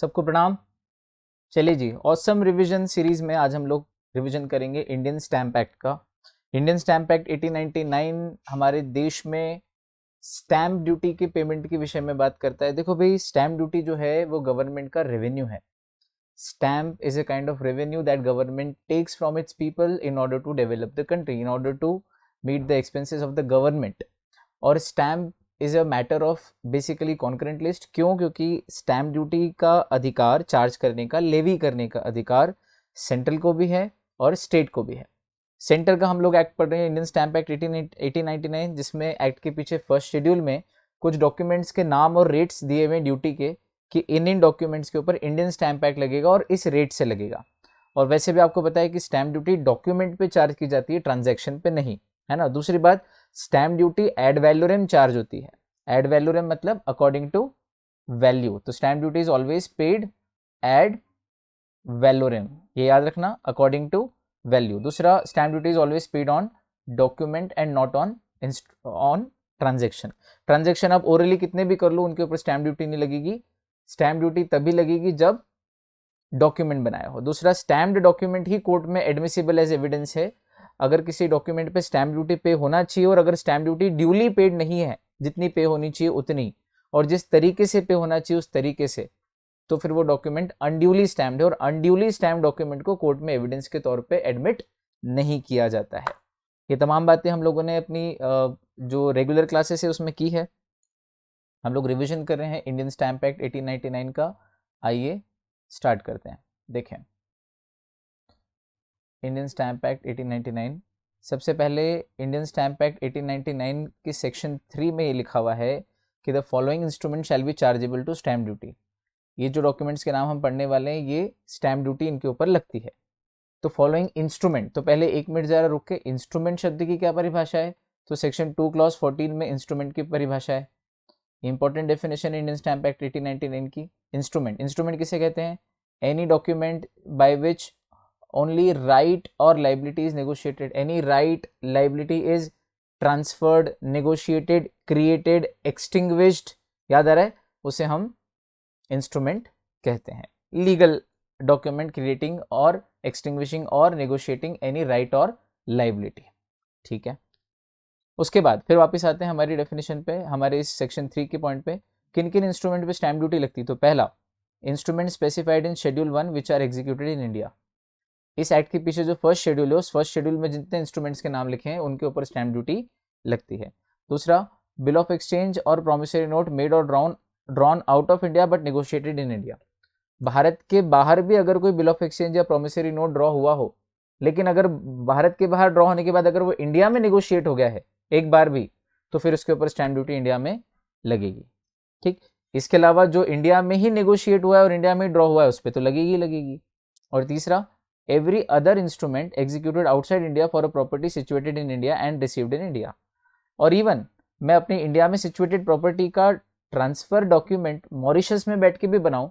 सबको प्रणाम। चलिए जी, ऑसम रिवीजन सीरीज में आज हम लोग रिवीजन करेंगे इंडियन स्टैम्प एक्ट का। इंडियन स्टैम्प एक्ट 1899 हमारे देश में स्टैम्प ड्यूटी के पेमेंट के विषय में बात करता है। देखो भाई, स्टैम्प ड्यूटी जो है वो गवर्नमेंट का रेवेन्यू है। Stamp is a kind of revenue that government takes from its people in order to develop the country, in order to meet the expenses of the government. और stamp is a matter of basically concurrent list. क्यों? क्योंकि stamp duty का अधिकार, charge करने का, levy करने का अधिकार सेंट्रल को भी है और स्टेट को भी है। सेंटर का हम लोग एक्ट पढ़ रहे हैं, इंडियन स्टैम्प एक्ट 1899, जिसमें एक्ट के पीछे फर्स्ट शेड्यूल में कुछ डॉक्यूमेंट्स के नाम और रेट्स दिए हुए ड्यूटी के कि इन डॉक्यूमेंट्स के ऊपर इंडियन स्टैम्प एक्ट लगेगा और इस रेट से लगेगा। और वैसे भी आपको पता है कि स्टैम्प ड्यूटी डॉक्यूमेंट पे चार्ज की जाती है, ट्रांजैक्शन पे नहीं, है ना। दूसरी बात, stamp duty ad valorem charge होती है। एड वैल्यूरम मतलब अकॉर्डिंग टू वैल्यू, तो stamp duty is always paid ad valorem, ये याद रखना, अकॉर्डिंग टू वैल्यू। दूसरा, stamp duty is always paid on document and not on transaction. Transaction आप orally कितने भी कर लो, उनके ऊपर स्टैम्प ड्यूटी नहीं लगेगी। स्टैम्प ड्यूटी तभी लगेगी जब डॉक्यूमेंट बनाया हो। दूसरा, स्टैम्प्ड डॉक्यूमेंट ही कोर्ट में एडमिसिबल एज एविडेंस है। अगर किसी डॉक्यूमेंट पे स्टैम्प ड्यूटी पे होना चाहिए और अगर स्टैम्प ड्यूटी ड्यूली पेड नहीं है, जितनी पे होनी चाहिए उतनी, और जिस तरीके से पे होना चाहिए उस तरीके से, तो फिर वो डॉक्यूमेंट अनड्यूली स्टैम्प्ड है और अनड्यूली स्टैम्प डॉक्यूमेंट को कोर्ट में एविडेंस के तौर पे एडमिट नहीं किया जाता है। ये तमाम बातें हम लोगों ने अपनी जो रेगुलर क्लासेस है उसमें की है। हम लोग रिवीजन कर रहे हैं इंडियन स्टैम्प एक्ट 1899 का। आइए स्टार्ट करते हैं। देखें, इंडियन स्टैम्प एक्ट 1899। सबसे पहले इंडियन स्टैम्प एक्ट 1899 के सेक्शन 3 में ये लिखा हुआ है कि the following instrument shall be chargeable to stamp duty. ये जो डॉक्यूमेंट्स के नाम हम पढ़ने वाले हैं, ये स्टैम्प ड्यूटी इनके ऊपर लगती है। तो फॉलोइंग इंस्ट्रूमेंट, तो पहले एक मिनट जरा रुक के, इंस्ट्रूमेंट शब्द की क्या परिभाषा है? तो सेक्शन 2 क्लॉज 14 में इंस्ट्रूमेंट की परिभाषा है। Important definition Indian stamp act 1899 की। इंस्ट्रूमेंट किसे कहते हैं? Any document by which only right or liability is negotiated, any right, liability is transferred, negotiated, created, extinguished, याद आ रहा है, उसे हम इंस्ट्रूमेंट कहते हैं। लीगल डॉक्यूमेंट क्रिएटिंग और एक्सटिंग्विशिंग और नेगोशिएटिंग एनी राइट और लाइबिलिटी, ठीक है। उसके बाद फिर वापस आते हैं हमारी डेफिनेशन पे, हमारे इस सेक्शन 3 के पॉइंट पे। किन किन इंस्ट्रूमेंट पे स्टैम्प ड्यूटी लगती है? तो पहला, instrument specified in schedule 1 which are executed in India. इस एक्ट के पीछे जो फर्स्ट शेड्यूल है, उस फर्स्ट शेड्यूल में जितने इंस्ट्रूमेंट्स के नाम लिखे हैं उनके ऊपर स्टैम्प ड्यूटी लगती है। दूसरा, बिल ऑफ एक्सचेंज और promissory note made or drawn out of India but negotiated in India. Bharat के बाहर भी अगर कोई बिल ऑफ एक्सचेंज या प्रोमिसरी नोट ड्रॉ हुआ हो, लेकिन अगर भारत के बाहर ड्रॉ होने के बाद अगर वो इंडिया में नेगोशिएट हो गया है एक बार भी, तो फिर उसके ऊपर स्टैम्प ड्यूटी इंडिया में लगेगी, ठीक। इसके अलावा जो इंडिया में ही नेगोशिएट हुआ है और इंडिया में ड्रॉ हुआ है, उस पर तो लगेगी। और तीसरा, every other instrument executed outside India for a property situated in India and received in India। और इवन मैं अपनी इंडिया में सिचुएटेड प्रॉपर्टी का ट्रांसफर डॉक्यूमेंट मॉरिशस में बैठ के भी बनाऊं,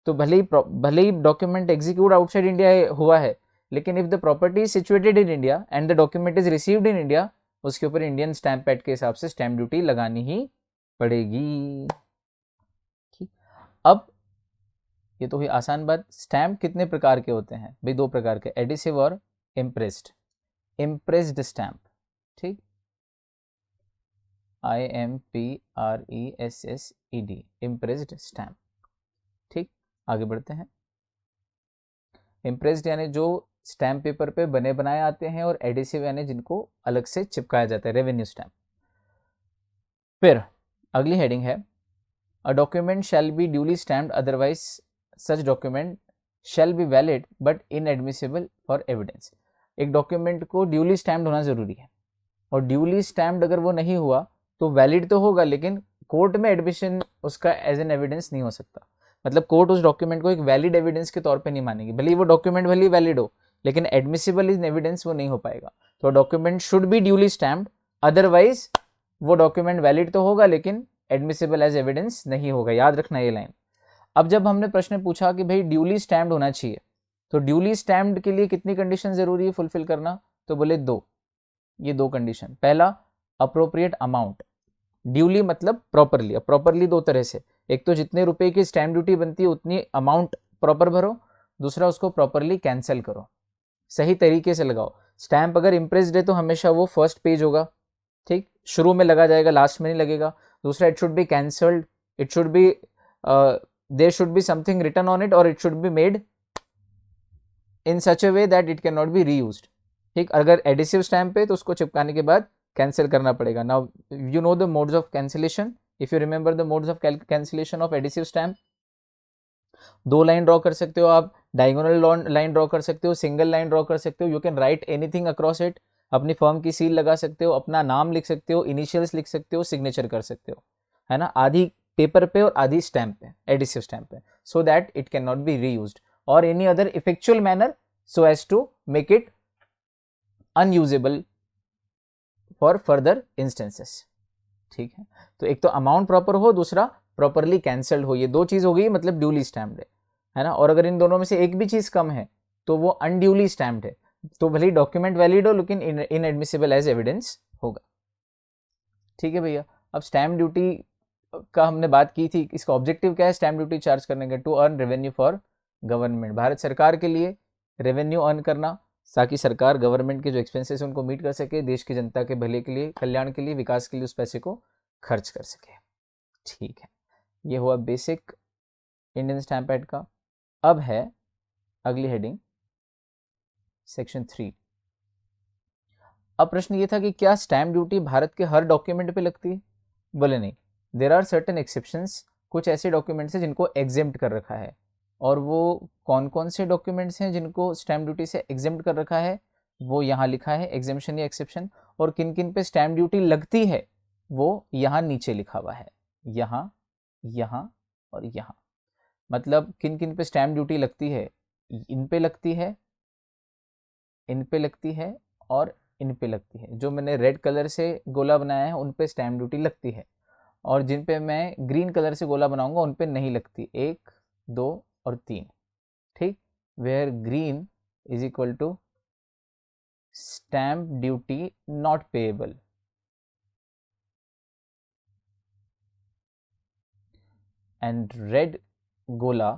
तो भले ही डॉक्यूमेंट एग्जीक्यूट आउटसाइड इंडिया हुआ है, लेकिन if the property is situated in India and the document is received in India, उसके ऊपर इंडियन स्टैम्प एक्ट के हिसाब से स्टैम्प ड्यूटी लगानी ही पड़ेगी, ठीक। अब ये तो हुई आसान बात। स्टैम्प कितने प्रकार के होते हैं? भाई 2 प्रकार के, एडिसिव और इम्प्रेस्ड। इम्प्रेस्ड स्टैम्प, ठीक, IMPRESSED, इम्प्रेस्ड स्टैम्प, ठीक। आगे बढ़ते हैं। इम्प्रेस्ड यानी जो स्टैम्प पेपर पे बने बनाए आते हैं, और एडिसिव यानी जिनको अलग से चिपकाया जाता है, रेवेन्यू स्टैम्प। फिर अगली हेडिंग है, a document shall be duly stamped, otherwise such document shall be valid but inadmissible for evidence. एक डॉक्यूमेंट को ड्यूली स्टैम्प्ड होना जरूरी है, और ड्यूली स्टैम्प्ड अगर वो नहीं हुआ तो वैलिड तो होगा, लेकिन कोर्ट में एडमिशन उसका एज एन एविडेंस नहीं हो सकता। मतलब कोर्ट उस डॉक्यूमेंट को एक वैलिड एविडेंस के तौर पे नहीं मानेगी, भले ही वो डॉक्यूमेंट भले वैलिड हो, लेकिन एडमिसिबल इन एविडेंस वो नहीं हो पाएगा। तो document should be duly stamped, otherwise वो डॉक्यूमेंट वैलिड तो होगा लेकिन एडमिसिबल एज एविडेंस नहीं होगा, याद रखना ये लाइन। अब जब हमने प्रश्न पूछा कि भाई ड्यूली स्टैम्प्ड होना चाहिए, तो ड्यूली स्टैम्प्ड के लिए कितनी कंडीशन जरूरी है फुलफिल करना? तो बोले 2, ये 2 कंडीशन। पहला, अप्रोप्रिएट अमाउंट। ड्यूली मतलब प्रॉपरली, अब प्रॉपरली 2 तरह से, एक तो जितने रुपए की स्टैम्प ड्यूटी बनती है उतनी अमाउंट प्रॉपर भरो, दूसरा उसको प्रॉपरली कैंसिल करो, सही तरीके से लगाओ। स्टैम्प अगर इम्प्रेस्ड है तो हमेशा वो फर्स्ट पेज होगा, ठीक, शुरू में लगा जाएगा, लास्ट में नहीं लगेगा। दूसरा, it should be cancelled, it should be there should be something written on it or it should be made in such a way that it can not be reused, ठीक। अगर एडिसिव स्टैम्प है तो उसको चिपकाने के बाद cancel करना पड़ेगा। Now you know the modes of cancellation, if you remember the modes of cancellation of adhesive stamp, 2 line draw कर सकते हो आप, डायगोनल लाइन ड्रॉ कर सकते हो, सिंगल लाइन ड्रॉ कर सकते हो, you can write anything across it, अपनी फर्म की सील लगा सकते हो, अपना नाम लिख सकते हो, इनिशियल्स लिख सकते हो, सिग्नेचर कर सकते हो, है ना, आधी पेपर पे और आधी स्टैम्प पे, एडिसिव स्टैम्प पे, so that it can not be reused or any other effectual manner so as to make it unusable for further instances, ठीक है। तो एक तो अमाउंट प्रॉपर हो, दूसरा प्रॉपरली कैंसल्ड हो, ये 2 चीज हो गई, मतलब ड्यूली स्टैम्प्ड है ना। और अगर इन दोनों में से एक भी चीज कम है तो वो अनड्यूली स्टैम्प्ड है, तो भले ही डॉक्यूमेंट वैलिड हो लेकिन इनएडमिसिबल एज एविडेंस होगा, ठीक है भैया। अब स्टैम्प ड्यूटी का हमने बात की थी, इसका ऑब्जेक्टिव क्या है स्टैम्प ड्यूटी चार्ज करने का? To earn revenue for government, Bharat सरकार के लिए रेवेन्यू अर्न करना, ताकि सरकार गवर्नमेंट के जो एक्सपेंसेस उनको मीट कर सके, देश की जनता के भले के लिए, कल्याण के लिए, विकास के लिए उस पैसे को खर्च कर सके, ठीक है। ये हुआ बेसिक इंडियन स्टैम्प एक्ट का। अब है अगली हेडिंग सेक्शन 3। अब प्रश्न ये था कि क्या स्टैम्प ड्यूटी भारत के हर डॉक्यूमेंट पे लगती है? बोले नहीं, देर आर सर्टेन एक्सेप्शंस, कुछ ऐसे डॉक्यूमेंट्स हैं जिनको एग्जेम्प्ट कर रखा है। और वो कौन कौन से डॉक्यूमेंट्स हैं जिनको स्टैम्प ड्यूटी से एग्जेम्प्ट कर रखा है, वो यहाँ लिखा है, एग्जेम्पशन या एक्सेप्शन। और किन किन पे स्टैम्प ड्यूटी लगती है वो यहाँ नीचे लिखा हुआ है, यहाँ, यहाँ और यहाँ। मतलब किन किन पे स्टैम्प ड्यूटी लगती है, इन पे लगती है, इन पे लगती है और इन पे लगती है। जो मैंने रेड कलर से गोला बनाया है उन पे स्टैम्प ड्यूटी लगती है, और जिन पे मैं ग्रीन कलर से गोला बनाऊंगा उन पे नहीं लगती, 1, 2 और 3, ठीक। Where green is equal to stamp duty not payable, and red गोला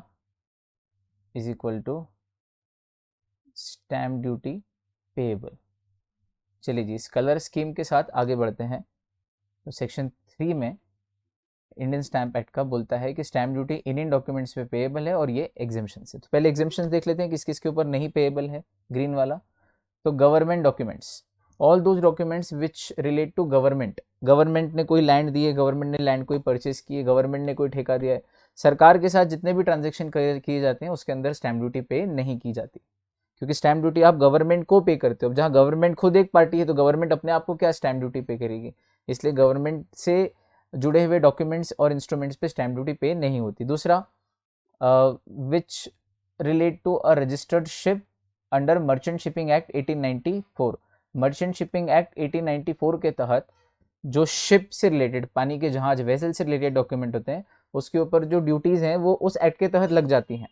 is equal to stamp duty payable. चलिए जी, इस कलर स्कीम के साथ आगे बढ़ते हैं। तो सेक्शन 3 में इंडियन स्टैम्प एक्ट का बोलता है कि स्टैम्प ड्यूटी इन डॉक्यूमेंट्स पे पेएबल है और ये एग्जेम्पशन है। तो पहले एग्जेम्पशन देख लेते हैं किस किस के ऊपर नहीं पेएबल है, ग्रीन वाला। तो government documents, all those documents which relate to government, government ने कोई लैंड दी है, गवर्नमेंट ने लैंड कोई परचेज की है, गवर्नमेंट ने कोई ठेका दिया है, सरकार के साथ जितने भी ट्रांजेक्शन किए जाते हैं उसके अंदर स्टैम्प ड्यूटी पे नहीं की जाती, क्योंकि स्टैम्प ड्यूटी आप गवर्नमेंट को पे करते हो। जहाँ गवर्नमेंट खुद एक पार्टी है तो गवर्नमेंट अपने आप को क्या स्टैम्प ड्यूटी पे करेगी, इसलिए गवर्नमेंट से जुड़े हुए डॉक्यूमेंट्स और इंस्ट्रूमेंट्स पे स्टैम्प ड्यूटी पे नहीं होती। दूसरा, which relate to a registered ship under merchant shipping act 1894, merchant shipping act 1894 के तहत जो शिप से रिलेटेड, पानी के जहाज, वेसल से रिलेटेड डॉक्यूमेंट होते हैं उसके ऊपर जो ड्यूटीज हैं वो उस एक्ट के तहत लग जाती हैं,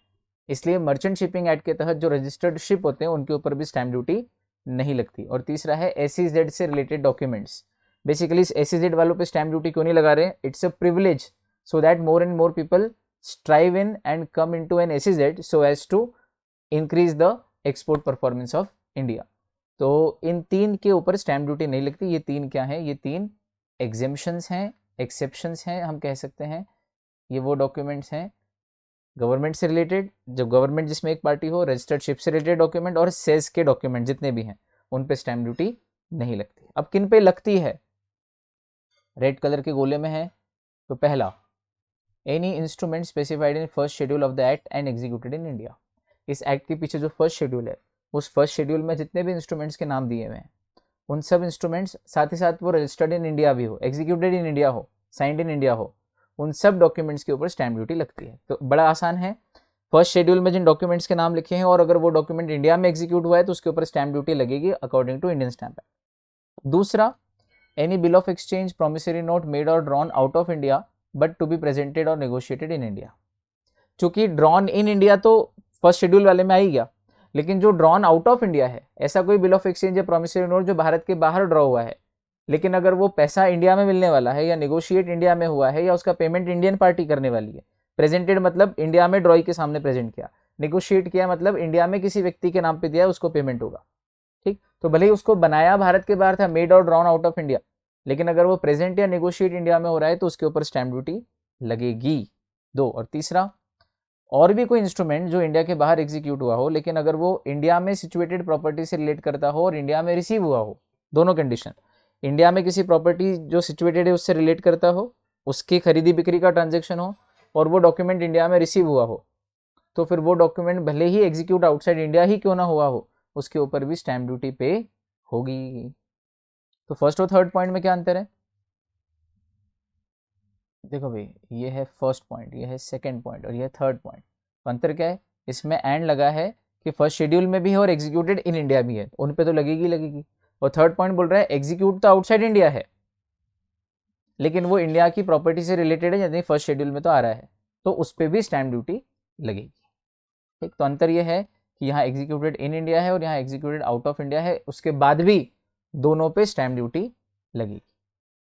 इसलिए मर्चेंट शिपिंग एक्ट के तहत जो रजिस्टर्ड शिप होते हैं उनके ऊपर भी स्टैम्प ड्यूटी नहीं लगती। और तीसरा है SEZ से रिलेटेड डॉक्यूमेंट्स, बेसिकली इस SEZ वालों पे स्टैम्प ड्यूटी क्यों नहीं लगा रहे? It's a privilege so that more and more people strive in and come into an SEZ so as to increase the export performance of India। तो इन 3 के ऊपर स्टैम्प ड्यूटी नहीं लगती। ये 3 क्या है? ये 3 एग्जेम्पशंस हैं, एक्सेप्शंस हैं, हम कह सकते हैं। ये वो डॉक्यूमेंट्स हैं गवर्नमेंट से रिलेटेड, जब गवर्नमेंट जिसमें एक पार्टी हो, रजिस्टर्ड शिप से रिलेटेड डॉक्यूमेंट और सेज के डॉक्यूमेंट जितने भी हैं उन पे स्टैम्प ड्यूटी नहीं लगती। अब किन पे लगती है? रेड कलर के गोले में है। तो पहला, any instrument specified in first schedule of the act and executed in India. इस एक्ट के पीछे जो फर्स्ट शेड्यूल है, उस फर्स्ट शेड्यूल में जितने भी इंस्ट्रूमेंट्स के नाम दिए हुए हैं उन सब इंस्ट्रूमेंट्स, साथ ही साथ वो रजिस्टर्ड इन इंडिया भी हो, एग्जीक्यूटेड इन इंडिया हो, साइंड इन इंडिया हो, उन सब डॉक्यूमेंट्स के ऊपर स्टैम्प ड्यूटी लगती है। तो बड़ा आसान है, फर्स्ट शेड्यूल में जिन डॉक्यूमेंट्स के नाम लिखे हैं और अगर वो डॉक्यूमेंट इंडिया में एग्जीक्यूट हुआ है तो उसके ऊपर स्टैम्प ड्यूटी लगेगी according to Indian stamp act. दूसरा, any bill of exchange, promissory note made or drawn out of India but to be presented or negotiated in India. चूंकि ड्रॉन इन इंडिया तो first schedule वाले में आ ही गया, लेकिन जो drawn out of India है, ऐसा कोई बिल ऑफ एक्सचेंज या प्रोमिसरी नोट जो भारत के बाहर ड्रॉ हुआ है, लेकिन अगर वो पैसा इंडिया में मिलने वाला है या नेगोशिएट इंडिया में हुआ है या उसका पेमेंट इंडियन पार्टी करने वाली है, प्रेजेंटेड मतलब इंडिया में ड्रॉई के सामने प्रेजेंट किया, नेगोशिएट किया मतलब इंडिया में किसी व्यक्ति के नाम पे दिया, उसको पेमेंट होगा। ठीक, तो भले ही उसको बनाया भारत के बाहर था, made or drawn out of India, लेकिन अगर वो प्रेजेंट या नेगोशिएट इंडिया में हो रहा है तो उसके ऊपर स्टैम्प ड्यूटी लगेगी। 2, और तीसरा, और भी कोई इंस्ट्रूमेंट जो इंडिया के बाहर एग्जीक्यूट हुआ हो लेकिन अगर वो इंडिया में सिचुएटेड प्रॉपर्टी से रिलेट करता हो और इंडिया में रिसीव हुआ हो, दोनों कंडीशन, इंडिया में किसी प्रॉपर्टी जो सिचुएटेड है उससे रिलेट करता हो, उसकी खरीदी बिक्री का ट्रांजेक्शन हो और वो डॉक्यूमेंट इंडिया में रिसीव हुआ हो, तो फिर वो डॉक्यूमेंट भले ही एग्जीक्यूट आउटसाइड इंडिया ही क्यों ना हुआ हो, उसके ऊपर भी स्टैम्प ड्यूटी पे होगी। तो फर्स्ट और थर्ड पॉइंट में क्या अंतर है? देखो भाई, ये है फर्स्ट पॉइंट, ये है सेकंड पॉइंट और ये है थर्ड पॉइंट। तो अंतर क्या है? इसमें एंड लगा है कि फर्स्ट शेड्यूल में भी है और एग्जीक्यूटेड इन इंडिया भी है, उन पे तो लगेगी लगेगी। और थर्ड पॉइंट बोल रहा है एग्जीक्यूट तो आउटसाइड इंडिया है लेकिन वो इंडिया की प्रॉपर्टी से रिलेटेड है, यानी फर्स्ट शेड्यूल में तो आ रहा है, तो उस पर भी स्टैम्प ड्यूटी लगेगी। ठीक, तो अंतर ये है कि यहाँ एग्जीक्यूटेड इन इंडिया है और यहाँ एग्जीक्यूटेड आउट ऑफ इंडिया है, उसके बाद भी दोनों पे स्टैम्प ड्यूटी लगेगी।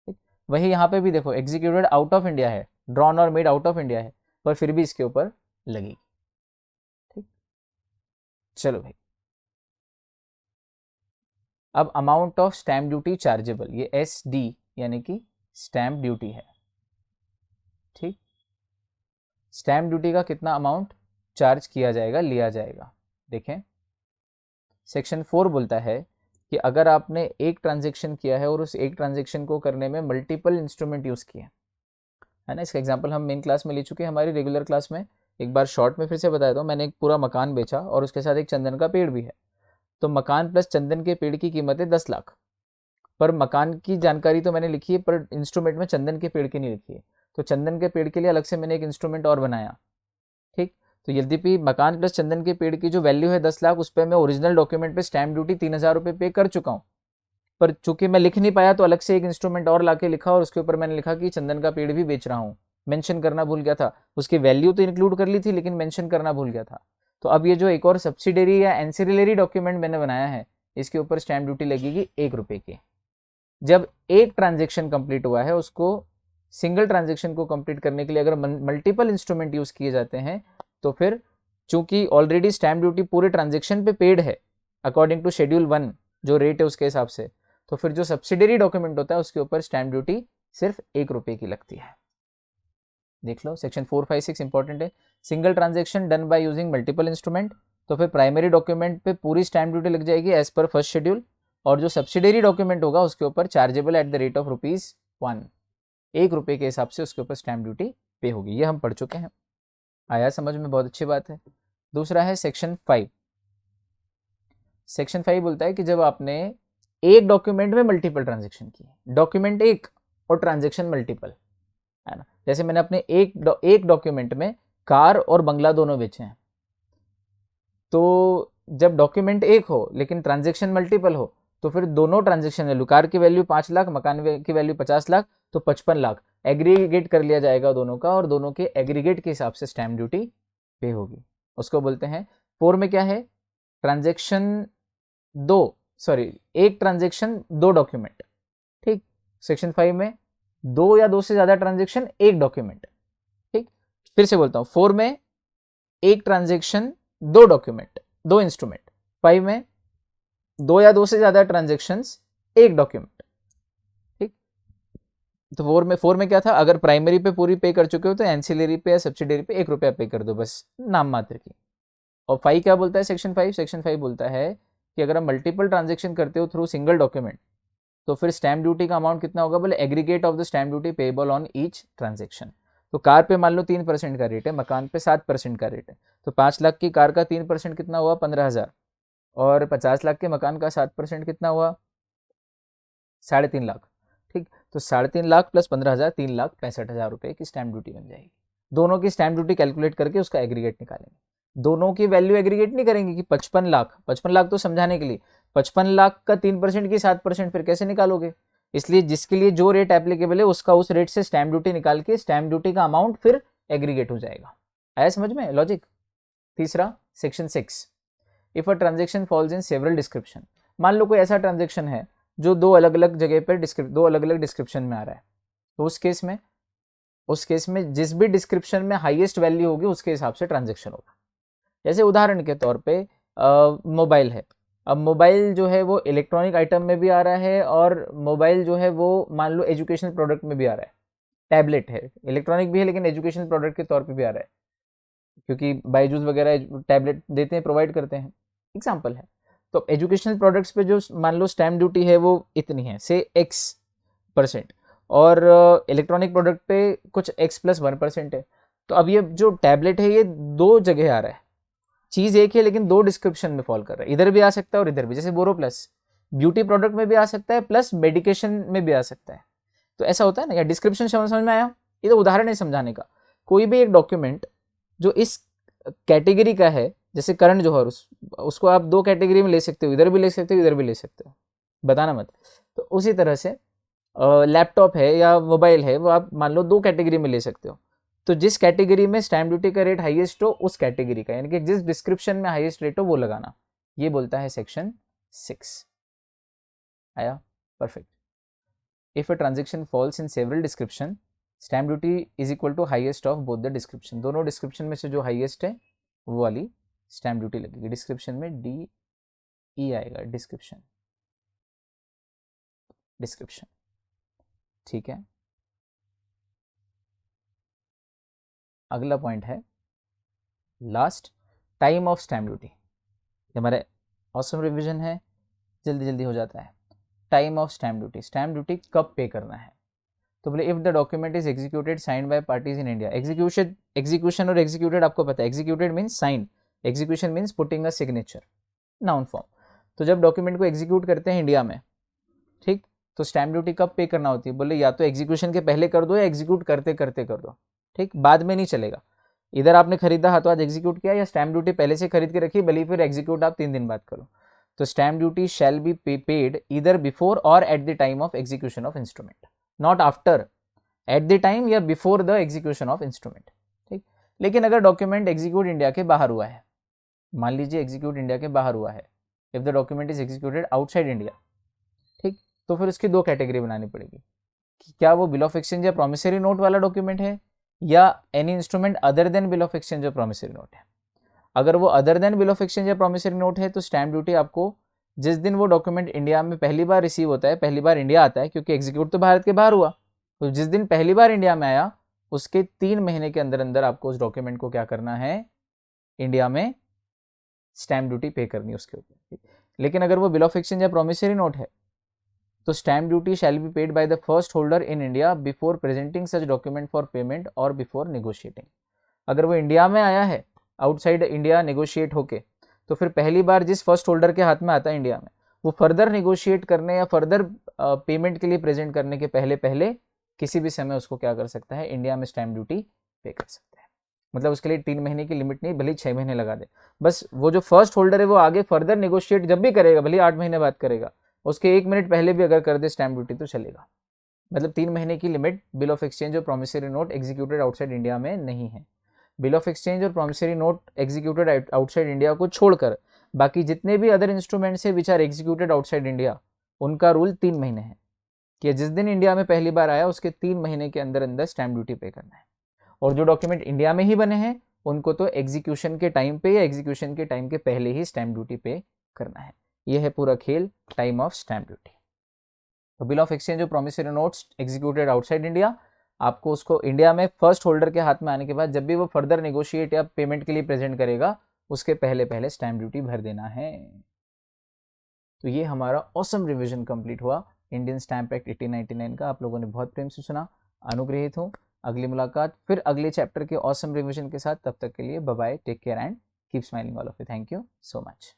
ठीक, वही यहाँ पे भी देखो एग्जीक्यूटेड आउट ऑफ इंडिया है, ड्रॉन और मेड आउट ऑफ इंडिया है, पर फिर भी इसके ऊपर लगेगी। ठीक, चलो भाई, अब amount of stamp duty chargeable, ये SD यानी कि स्टैम्प ड्यूटी है। ठीक, स्टैम्प ड्यूटी का कितना अमाउंट चार्ज किया जाएगा, लिया जाएगा? देखें, सेक्शन 4 बोलता है कि अगर आपने एक ट्रांजेक्शन किया है और उस एक ट्रांजेक्शन को करने में मल्टीपल इंस्ट्रूमेंट यूज़ किए, है ना, इसका एग्जांपल हम मेन क्लास में ले चुके हैं, हमारी रेगुलर क्लास में। एक बार शॉर्ट में फिर से बताया था, मैंने एक पूरा मकान बेचा और उसके साथ एक चंदन का पेड़ भी है, तो मकान प्लस चंदन के पेड़ की कीमत है 10 लाख, पर मकान की जानकारी तो मैंने लिखी है पर इंस्ट्रूमेंट में चंदन के पेड़ की नहीं लिखी है, तो चंदन के पेड़ के लिए अलग से मैंने एक इंस्ट्रूमेंट और बनाया। ठीक, तो यद्यपि मकान प्लस चंदन के पेड़ की जो वैल्यू है 10 लाख, उस पर मैं ओरिजिनल डॉक्यूमेंट पे स्टैम्प ड्यूटी 3,000 रुपये पे कर चुका हूँ, पर चूंकि मैं लिख नहीं पाया तो अलग से एक इंस्ट्रूमेंट और लाके लिखा और उसके ऊपर मैंने लिखा कि चंदन का पेड़ भी बेच रहा हूँ। मेंशन करना भूल गया था, उसकी वैल्यू तो इंक्लूड कर ली थी लेकिन मेंशन करना भूल गया था। तो अब ये जो एक और सब्सिडरी या एंसिलरी डॉक्यूमेंट मैंने बनाया है, इसके ऊपर स्टैम्प ड्यूटी लगेगी 1 रुपये की। जब एक ट्रांजेक्शन कंप्लीट हुआ है, उसको सिंगल ट्रांजेक्शन को कंप्लीट करने के लिए अगर मल्टीपल इंस्ट्रूमेंट यूज किए जाते हैं तो फिर चूंकि ऑलरेडी स्टैम्प ड्यूटी पूरे ट्रांजेक्शन पे पेड है अकॉर्डिंग टू शेड्यूल 1 जो रेट है उसके हिसाब से, तो फिर जो सब्सिडरी डॉक्यूमेंट होता है उसके ऊपर स्टैम्प ड्यूटी सिर्फ 1 रुपये की लगती है। देख लो, सेक्शन 456 इंपॉर्टेंट है। Single transaction done by using multiple instrument, तो फिर प्राइमरी डॉक्यूमेंट पे पूरी स्टैम्प ड्यूटी लग जाएगी एज पर फर्स्ट शेड्यूल, और जो सब्सिडरी डॉक्यूमेंट होगा उसके ऊपर chargeable at the rate of ₹1, 1 रुपये के हिसाब से उसके ऊपर स्टैम्प ड्यूटी पे होगी। ये हम पढ़ चुके हैं, आया समझ में? बहुत अच्छी बात है। दूसरा है सेक्शन 5। सेक्शन 5 बोलता है कि जब आपने एक डॉक्यूमेंट में मल्टीपल ट्रांजेक्शन किए, डॉक्यूमेंट एक और ट्रांजेक्शन मल्टीपल, है ना, जैसे मैंने अपने एक डॉक्यूमेंट में कार और बंगला दोनों बेचे हैं, तो जब डॉक्यूमेंट एक हो लेकिन ट्रांजेक्शन मल्टीपल हो तो फिर दोनों ट्रांजेक्शन वैल्यू, कार की वैल्यू 5 लाख, मकान की वैल्यू 50 लाख, तो 55 लाख एग्रीगेट कर लिया जाएगा दोनों का, और दोनों के एग्रीगेट के हिसाब से स्टैम्प ड्यूटी पे होगी। उसको बोलते हैं, 4 में क्या है, ट्रांजेक्शन एक ट्रांजेक्शन 2 डॉक्यूमेंट। ठीक, सेक्शन 5 में 2 या 2 से ज्यादा ट्रांजेक्शन एक डॉक्यूमेंट। ठीक, फिर से बोलता हूं, 4 में एक ट्रांजेक्शन 2 डॉक्यूमेंट, 2 इंस्ट्रूमेंट, 5 में 2 या 2 से ज्यादा ट्रांजेक्शंस एक डॉक्यूमेंट। ठीक, तो 4 में क्या था, अगर प्राइमरी पे पूरी पे कर चुके हो तो एंसिलरी पे या सब्सिडरी पे 1 रुपया पे कर दो, बस नाम मात्र की। और 5 क्या बोलता है, सेक्शन 5 बोलता है कि अगर आप मल्टीपल ट्रांजेक्शन करते हो थ्रू सिंगल डॉक्यूमेंट तो फिर स्टैम्प ड्यूटी का अमाउंट कितना होगा, बोले aggregate of the stamp duty payable on each transaction. तो कार पे मान लो 3% का रेट है, मकान पे 7% का रेट है, तो 5 लाख की कार का 3% कितना हुआ, 15,000, और 50 लाख के मकान का 7% कितना हुआ, 3.5 लाख। ठीक, तो 3.5 लाख प्लस 15,000, 3,65,000 रुपये की स्टैम्प ड्यूटी बन जाएगी। दोनों की स्टैम्प ड्यूटी कैलकुलेट करके उसका एग्रीगेट निकालेंगे। दोनों की वैल्यू एग्रीगेट नहीं करेंगे कि 55 लाख तो समझाने के लिए, 55 लाख का 3% की 7% फिर कैसे निकालोगे, इसलिए जिसके लिए जो रेट एप्लीकेबल है उसका उस रेट से स्टैम्प ड्यूटी निकाल के स्टैम्प ड्यूटी का अमाउंट फिर एग्रीगेट हो जाएगा। आया समझ में लॉजिक? तीसरा, section 6, if a transaction falls in several description. मान लो कोई ऐसा ट्रांजेक्शन है जो दो अलग अलग जगह पर दो अलग अलग डिस्क्रिप्शन में आ रहा है। तो उस केस में जिस भी डिस्क्रिप्शन में हाईएस्ट वैल्यू होगी उसके हिसाब से ट्रांजेक्शन होगा। जैसे उदाहरण के तौर पे मोबाइल है। अब मोबाइल जो है वो इलेक्ट्रॉनिक आइटम में भी आ रहा है और मोबाइल जो है वो मान लो एजुकेशनल प्रोडक्ट में भी आ रहा है। टैबलेट है, इलेक्ट्रॉनिक भी है लेकिन एजुकेशनल प्रोडक्ट के तौर पे भी आ रहा है, क्योंकि बायजूस वगैरह टैबलेट देते हैं, प्रोवाइड करते हैं, एग्जाम्पल है। तो एजुकेशनल प्रोडक्ट्स पे जो मान लो स्टैम्प ड्यूटी है वो इतनी है, से X%, और इलेक्ट्रॉनिक प्रोडक्ट पे कुछ X+1% है। तो अब ये जो टैबलेट है ये दो जगह आ रहा है, चीज़ एक है लेकिन दो डिस्क्रिप्शन में फॉल कर रहा है, इधर भी आ सकता है और इधर भी। जैसे बोरोप्लस ब्यूटी प्रोडक्ट में भी आ सकता है प्लस मेडिकेशन में भी आ सकता है। तो ऐसा होता है ना, या डिस्क्रिप्शन समझ में आया? ये तो उदाहरण है समझाने का। कोई भी एक डॉक्यूमेंट जो इस कैटेगरी का है, जैसे करंट जौहर, उसको आप दो कैटेगरी में ले सकते हो, इधर भी ले सकते हो इधर भी ले सकते हो, बताना मत। तो उसी तरह से लैपटॉप है या मोबाइल है वो आप मान लो दो कैटेगरी में ले सकते हो। तो जिस कैटेगरी में स्टैम्प ड्यूटी का रेट हाईएस्ट हो उस कैटेगरी का, यानी कि जिस डिस्क्रिप्शन में हाईएस्ट रेट हो वो लगाना, ये बोलता है सेक्शन 6। आया? Perfect. If a transaction falls in several description, stamp duty is equal to highest of both the description. दोनों डिस्क्रिप्शन में से जो हाईएस्ट है वो वाली स्टैम्प ड्यूटी लगेगी। डिस्क्रिप्शन में DE आएगा, डिस्क्रिप्शन, ठीक है। अगला पॉइंट है last, time of stamp duty. हमारे ऑसम रिवीजन है, जल्दी जल्दी हो जाता है। Time of stamp duty, stamp duty कब पे करना है? तो बोले if the document is executed signed by parties in India. Execution और एग्जीक्यूटेड आपको पता है, executed means sign, execution means putting a signature, noun form. तो जब डॉक्यूमेंट को एग्जीक्यूट करते हैं इंडिया में, ठीक, तो स्टैम्प ड्यूटी कब पे करना होती है? बोले या तो एग्जीक्यूशन के पहले कर दो या एग्जीक्यूट करते करते कर दो, ठीक, बाद में नहीं चलेगा। इधर आपने खरीदा हाथों हाथ एग्जीक्यूट किया, या स्टैम्प ड्यूटी पहले से खरीद के रखी, भले फिर एग्जीक्यूट आप 3 दिन बाद करो। तो stamp duty shall be paid either before or at the time of execution of instrument, not after, at the time या before the execution of instrument, ठीक। लेकिन अगर डॉक्यूमेंट एग्जीक्यूट इंडिया के बाहर हुआ है, मान लीजिए एग्जीक्यूट इंडिया के बाहर हुआ है, if the document is executed outside India, ठीक, तो फिर उसकी दो कैटेगरी बनानी पड़ेगी कि क्या वो बिल ऑफ एक्सचेंज या प्रोमिसरी नोट वाला डॉक्यूमेंट है या any instrument other than bill of exchange या प्रोमिसरी नोट है। अगर वो other than bill of exchange या प्रोमिसरी नोट है तो स्टैम्प ड्यूटी आपको जिस दिन वो डॉक्यूमेंट इंडिया में पहली बार रिसीव होता है, पहली बार इंडिया आता है, क्योंकि एग्जीक्यूट तो भारत के बाहर हुआ, तो जिस दिन पहली बार इंडिया में आया उसके 3 महीने के अंदर अंदर आपको उस डॉक्यूमेंट को क्या करना है, इंडिया में स्टैम्प ड्यूटी पे करनी है उसके ऊपर। लेकिन अगर वो बिल ऑफ एक्सचेंज या प्रोमिसरी नोट है तो stamp duty shall be paid by the first holder in India before presenting such document for payment और बिफोर नेगोशिएटिंग। अगर वो इंडिया में आया है आउटसाइड इंडिया नेगोशिएट होके, तो फिर पहली बार जिस फर्स्ट होल्डर के हाथ में आता है इंडिया में, वो फर्दर नेगोशिएट करने या फर्दर पेमेंट के लिए प्रेजेंट करने के पहले पहले किसी भी समय उसको क्या कर सकता है, इंडिया में स्टैम्प ड्यूटी पे कर सकता है। मतलब उसके लिए 3 महीने की लिमिट नहीं, भले 6 महीने लगा दे, बस वो जो फर्स्ट होल्डर है वो आगे फर्दर नेगोशिएट जब भी करेगा, भले 8 महीने बाद करेगा, उसके 1 मिनट पहले भी अगर कर दे स्टैम्प ड्यूटी तो चलेगा। मतलब 3 महीने की लिमिट बिल ऑफ एक्सचेंज और promissory note executed outside India में नहीं है। बिल ऑफ एक्सचेंज और promissory note executed outside India को छोड़कर बाकी जितने भी अदर इंस्ट्रूमेंट्स है which are executed outside India, उनका रूल 3 महीने है कि जिस दिन इंडिया में पहली बार आया उसके 3 महीने के अंदर अंदर स्टैम्प ड्यूटी पे करना है। और जो डॉक्यूमेंट इंडिया में ही बने हैं उनको तो एग्जीक्यूशन के टाइम पे या एग्जीक्यूशन के टाइम के पहले ही स्टैम्प ड्यूटी पे करना है। यह है पूरा खेल टाइम ऑफ स्टैम्प ड्यूटी। तो बिल ऑफ एक्सचेंज और promissory notes executed outside India, आपको उसको इंडिया में फर्स्ट होल्डर के हाथ में आने के बाद जब भी वो फर्दर नेगोशिएट या पेमेंट के लिए प्रेजेंट करेगा उसके पहले पहले स्टैम्प ड्यूटी भर देना है। तो ये हमारा ऑसम रिवीजन कंप्लीट हुआ इंडियन स्टैम्प एक्ट 1899 का। आप लोगों ने बहुत प्रेम से सुना, अनुग्रहित हूँ। अगली मुलाकात फिर अगले चैप्टर के ऑसम रिवीजन के साथ, तब तक के लिए bye bye, take care and keep smiling all of you. Thank you so much.